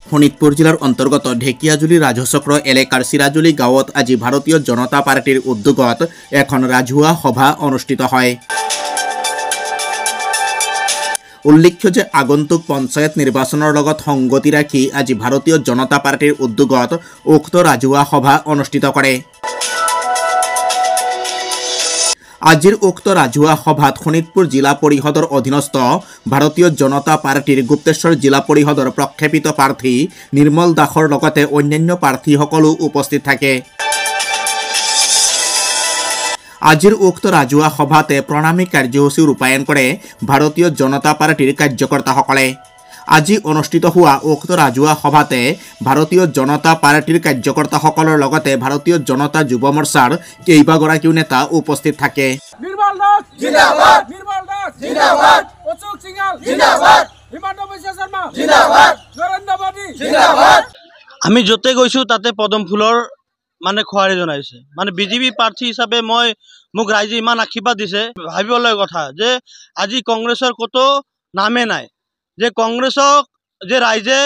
শোণিতপুৰ জিলাৰ অন্তৰ্গত ঢেকিয়াজুলি ৰাজচক্ৰ এলেকাৰ চিৰাজুলি গাঁৱত আজি ভাৰতীয় জনতা পাৰ্টিৰ উদ্যোগত এখন ৰাজহুৱা সভা অনুষ্ঠিত হয়। উল্লেখ্য যে আগন্তুক পঞ্চায়ত নিৰ্বাচনৰ লগত সংগতি ৰাখি আজি ভাৰতীয় জনতা পাৰ্টিৰ উদ্যোগত উক্ত ৰাজহুৱা সভা অনুষ্ঠিত কৰে। আজিৰ উক্ত ৰাজহুৱা সভাত শোণিতপুৰ জিলা পৰিষদৰ অধীনস্থ ভাৰতীয় জনতা পাৰ্টিৰ গুপ্তেশ্বৰ জিলা পৰিষদৰ প্ৰক্ষেপিত প্ৰাৰ্থী নিৰ্মল দাসৰ লগতে অন্যান্য প্ৰাৰ্থীসকলো উপস্থিত থাকে। আজিৰ উক্ত ৰাজহুৱা সভাতে প্ৰণামী কাৰ্যসূচী ৰূপায়ণ কৰে ভাৰতীয় জনতা পাৰ্টিৰ কাৰ্যকৰ্তাসকলে। আজি অনুষ্ঠিত হোৱা উক্ত ৰাজহুৱা সভাতে ভাৰতীয় জনতা পাৰ্টিৰ কাৰ্যকৰ্তাসকলৰ লগতে ভাৰতীয় জনতা যুৱ মৰ্চাৰ কেইবাগৰাকীও নেতা উপস্থিত থাকে। নিৰ্মল দাস জিন্দাবাদ, নিৰ্মল দাস জিন্দাবাদ, অশোক সিংহাল জিন্দাবাদ, হিমন্ত বিশ্ব শৰ্মা জিন্দাবাদ, নৰেন্দ্ৰ মোদী জিন্দাবাদ। আমি যতে গৈছো তাতে পদম ফুলৰ মানে খোৱাৰি জনাইছে। মানে বিজেপি প্ৰাৰ্থী হিচাপে মোক ৰাইজে ইমান আশীৰ্বাদ দিছে, ভাবিবলৈ কথা যে আজি কংগ্ৰেছৰ কতো নামে নাই, যে কংগ্ৰেছক যে ৰাইজে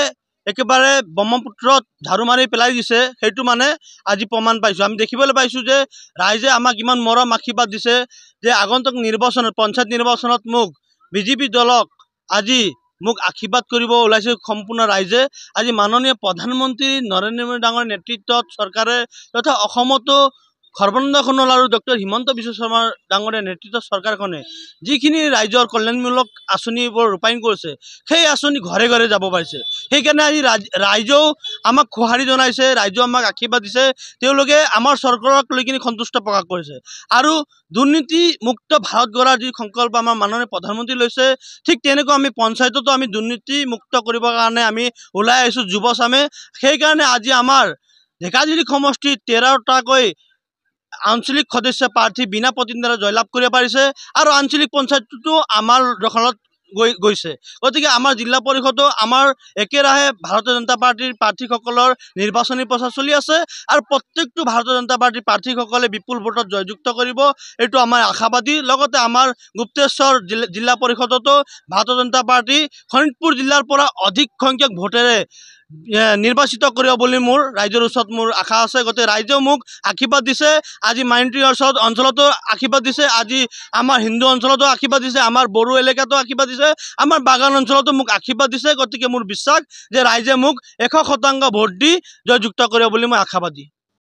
একেবাৰে ব্ৰহ্মপুত্ৰত ঝাৰু মাৰি পেলাই দিছে, সেইটো মানে আজি প্ৰমাণ পাইছোঁ। আমি দেখিবলৈ পাইছোঁ যে ৰাইজে আমাক ইমান মৰম আশীৰ্বাদ দিছে যে আগন্তুক নিৰ্বাচনত পঞ্চায়ত নিৰ্বাচনত মোক বিজেপি দলক আজি মোক আশীৰ্বাদ কৰিব ওলাইছে সম্পূৰ্ণ ৰাইজে। আজি মাননীয় প্ৰধানমন্ত্ৰী নৰেন্দ্ৰ মোদী ডাঙৰ নেতৃত্বত চৰকাৰে তথা অসমতো সৰ্বানন্দ সোণোৱাল আৰু ডক্টৰ হিমন্ত বিশ্ব শৰ্মা ডাঙৰীয়া নেতৃত্বত চৰকাৰখনে যিখিনি ৰাইজৰ কল্যাণমূলক আঁচনিবোৰ ৰূপায়ণ কৰিছে, সেই আঁচনি ঘৰে ঘৰে যাব পাৰিছে। সেইকাৰণে আজি ৰাইজেও আমাক সঁহাৰি জনাইছে, ৰাইজেও আমাক আশীৰ্বাদ দিছে। তেওঁলোকে আমাৰ চৰকাৰক লৈ কিনে সন্তুষ্ট প্ৰকাশ কৰিছে আৰু দুৰ্নীতিমুক্ত ভাৰত গঢ়াৰ যি সংকল্প আমাৰ মাননীয় প্ৰধানমন্ত্ৰী লৈছে, ঠিক তেনেকুৱা আমি পঞ্চায়ততো আমি দুৰ্নীতিমুক্ত কৰিবৰ কাৰণে আমি ওলাই আহিছোঁ যুৱচামে। সেইকাৰণে আজি আমাৰ ঢেকিয়াজুলি সমষ্টিত 13টাকৈ আঞ্চলিক সদস্য প্ৰাৰ্থী বিনা প্ৰতিদ্বন্দ্বিতাৰে জয়লাভ কৰিব পাৰিছে আৰু আঞ্চলিক পঞ্চায়তটো আমাৰ দখলত গৈছে। গতিকে আমাৰ জিলা পৰিষদো আমাৰ একেৰাহে ভাৰতীয় জনতা পাৰ্টিৰ প্ৰাৰ্থীসকলৰ নিৰ্বাচনী প্ৰচাৰ চলি আছে আৰু প্ৰত্যেকটো ভাৰতীয় জনতা পাৰ্টিৰ প্ৰাৰ্থীসকলে বিপুল ভোটত জয়যুক্ত কৰিব, এইটো আমাৰ আশাবাদী। লগতে আমাৰ গুপ্তেশ্বৰ জিলা পৰিষদতো ভাৰতীয় জনতা পাৰ্টি শোণিতপুৰ জিলাৰ পৰা অধিক সংখ্যক ভোটেৰে নিৰ্বাচিত কৰিব বুলি মোৰ ৰাইজৰ ওচৰত মোৰ আশা আছে। গতিকে ৰাইজেও মোক আশীৰ্বাদ দিছে, আজি মাইনৰিটি অঞ্চলতো আশীৰ্বাদ দিছে, আজি আমাৰ হিন্দু অঞ্চলতো আশীৰ্বাদ দিছে, আমাৰ বড়ো এলেকাতো আশীৰ্বাদ দিছে, আমাৰ বাগান অঞ্চলতো মোক আশীৰ্বাদ দিছে। গতিকে মোৰ বিশ্বাস যে ৰাইজে মোক 100% ভোট দি জয়যুক্ত কৰিব বুলি মই আশাবাদী।